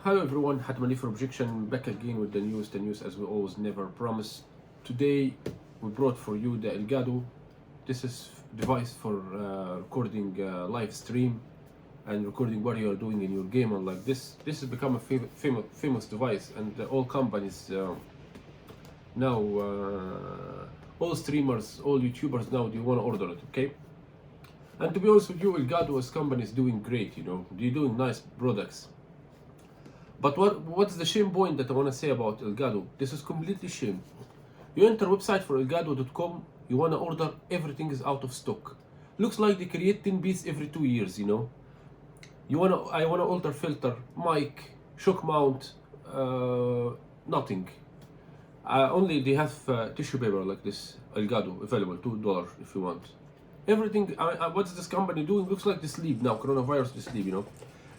Hello everyone, Hdmi for Objection, back again with the news as we always never promise. Today we brought for you the Elgato. This is device for recording live stream and recording what you are doing in your game and like this. This has become a famous device, and all companies now, all streamers, all YouTubers now, they want to order it, okay? And to be honest with you, Elgato as company is doing great, you know, they're doing nice products. But what's the shame point that I want to say about Elgato? This is completely shame. You enter website for elgato.com, you want to order, everything is out of stock. Looks like they create 10 pieces every 2 years, you know. I want to order filter, mic, shock mount, nothing. Only they have tissue paper like this, Elgato, available, $2 if you want. Everything, what's this company doing? Looks like they sleep now, coronavirus, they sleep, you know.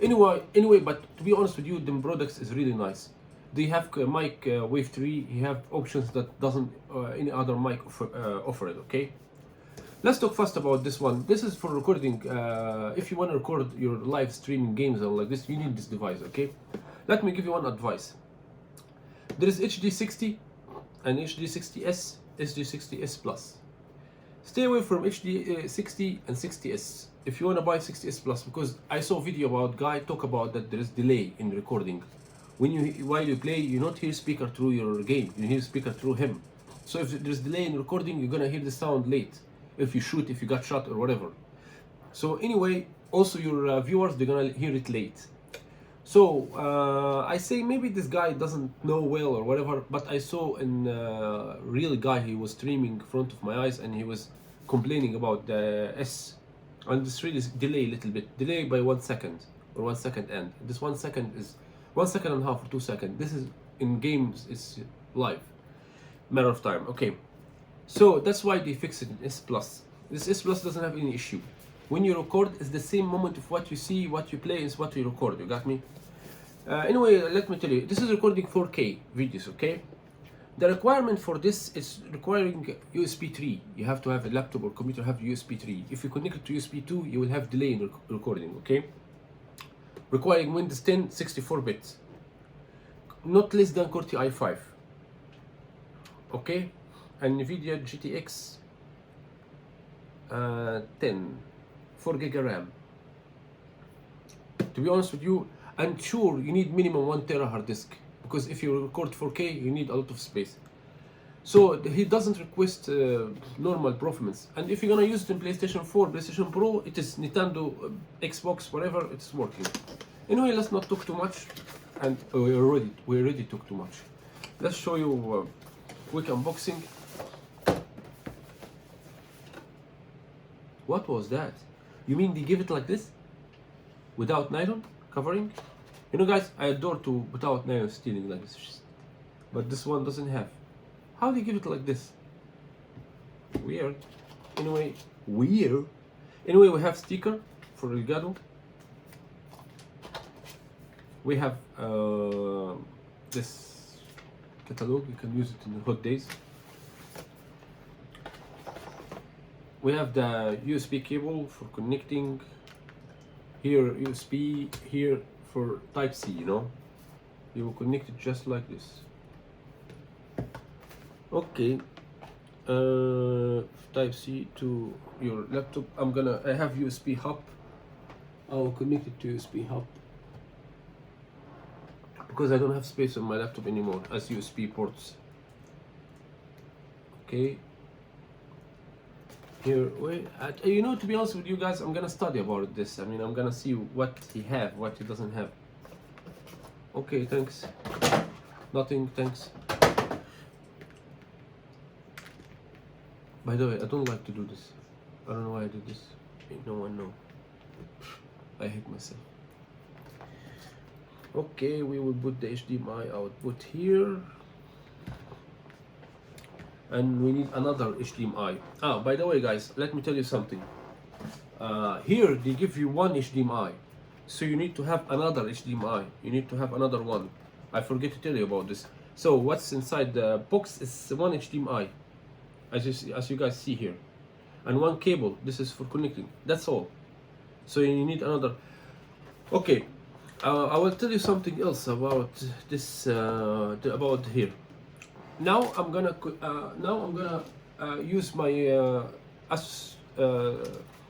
Anyway, but to be honest with you, the products is really nice. They have mic Wave 3, you have options that doesn't any other mic offer it, okay? Let's talk first about this one. This is for recording, if you want to record your live streaming games and like this, you need this device, okay? Let me give you one advice. There is HD60 and HD60S, HD60S Plus. Stay away from HD60 and 60S if you want to buy 60S Plus, because I saw a video about guy talk about that there is delay in recording. While you play, you not hear speaker through your game, you hear speaker through him. So if there's delay in recording, you're gonna hear the sound late. If you got shot or whatever. So anyway, also your viewers, they're gonna hear it late. So I say maybe this guy doesn't know well or whatever, but I saw a real guy, he was streaming in front of my eyes and he was complaining about the S, and this really delay a little bit, delay by 1 second or 1 second end. This 1 second is 1 second and a half or 2 seconds. This is in games, it's live, matter of time, okay? So that's why they fixed it in S Plus. This S Plus doesn't have any issue. When you record, it's the same moment of what you see, what you play is what you record, you got me? Anyway, let me tell you, this is recording 4K videos, okay? The requirement for this is requiring USB 3. You have to have a laptop or computer have USB 3. If you connect it to USB 2, you will have delay in recording, okay? Requiring Windows 10 64 bits. Not less than Core i5. Okay? And NVIDIA GTX 10. 4 GB RAM. To be honest with you, and sure, you need minimum 1 TB hard disk, because if you record 4K, you need a lot of space. So he doesn't request normal performance. And if you're gonna use it in PlayStation 4, PlayStation Pro, it is Nintendo, Xbox, whatever, it's working. Anyway, let's not talk too much, and we already took too much. Let's show you quick unboxing. What was that? You mean they give it like this? Without nylon covering? You know guys, I adore to without nylon stealing like this. But this one doesn't have. How do you give it like this? Weird. Anyway, weird. Anyway, we have sticker for Elgato. We have this catalog, you can use it in the hot days. We have the USB cable for connecting. Here USB, here for Type-C, you know. You will connect it just like this. Okay. Type-C to your laptop. I have USB hub. I will connect it to USB hub, because I don't have space on my laptop anymore as USB ports. Okay. Here, wait, you know, to be honest with you guys, I'm gonna study about this. I mean, I'm gonna see what he have, what he doesn't have. Okay, thanks. Nothing, thanks. By the way, I don't like to do this. I don't know why I did this. Ain't no one know. I hate myself. Okay, we will put the HDMI output here. And we need another HDMI. By the way guys, let me tell you something. Here they give you one HDMI, so you need to have another HDMI. You need to have another one. I forget to tell you about this. So what's inside the box is one HDMI, as you guys see here, and one cable. This is for connecting. That's all. So you need another. Okay, I will tell you something else about this. About here. Now I'm gonna use my Asus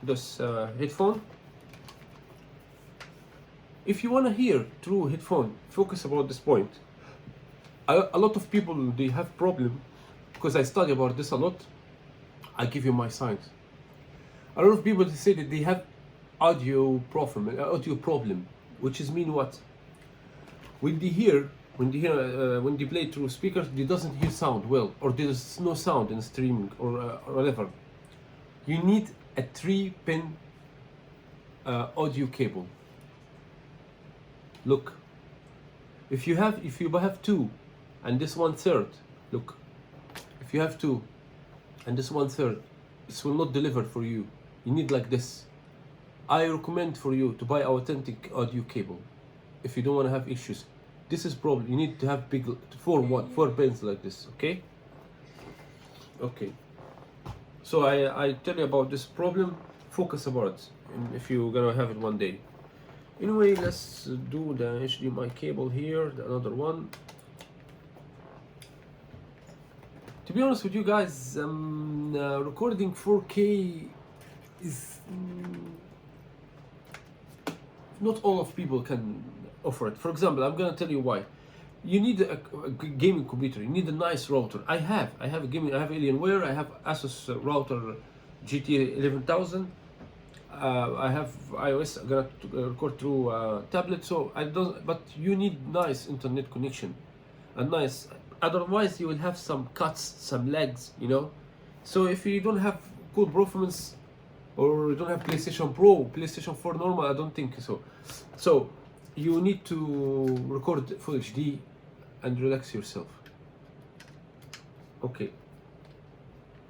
this headphone. If you wanna hear through headphone, focus about this point. A lot of people, they have problem because I study about this a lot. I give you my signs. A lot of people, they say that they have audio problem, which is mean what? When they play through speakers, they doesn't hear sound well, or there's no sound in streaming or whatever. You need a 3-pin audio cable. Look, if you have 2 and this 1/3, look, if you have 2 and this 1/3, this will not deliver for you. You need like this. I recommend for you to buy authentic audio cable if you don't want to have issues. This is problem. You need to have big 4 pins like this. Okay. So I tell you about this problem. Focus about it if you're gonna have it one day. Anyway, let's do the HDMI cable here, another one. To be honest with you guys, recording 4K is not all of people can offer it. For example, I'm gonna tell you why. You need a gaming computer. You need a nice router. I have a gaming. I have Alienware. I have Asus router GT 11000. I have iOS. I'm gonna record through tablet. So I don't. But you need nice internet connection, and nice. Otherwise, you will have some cuts, some lags. You know. So if you don't have good performance, or you don't have PlayStation Pro, PlayStation 4 normal, I don't think so. So you need to record full HD and relax yourself. Okay.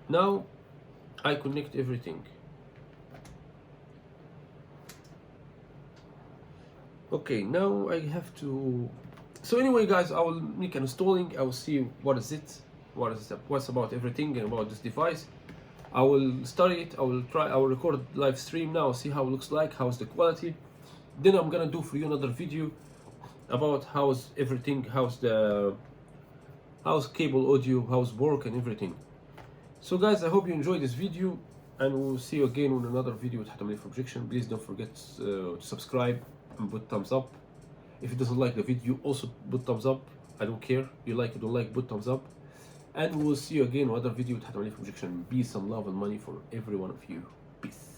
Now I connect everything. Okay, now I have to. So anyway, guys, I will make an installing. I will see what is it, what's about everything and about this device. I will study it. I will record live stream now. See how it looks like. How's the quality. Then I'm gonna do for you another video about how's everything, how's cable audio, how's work and everything. So guys, I hope you enjoyed this video, and we'll see you again on another video with Hdmi Objection. Please don't forget to subscribe and put thumbs up. If you doesn't like the video, also put thumbs up. I don't care. You like it, don't like, put thumbs up. And we'll see you again on another video with Hdmi Objection. Peace and love and money for every one of you. Peace.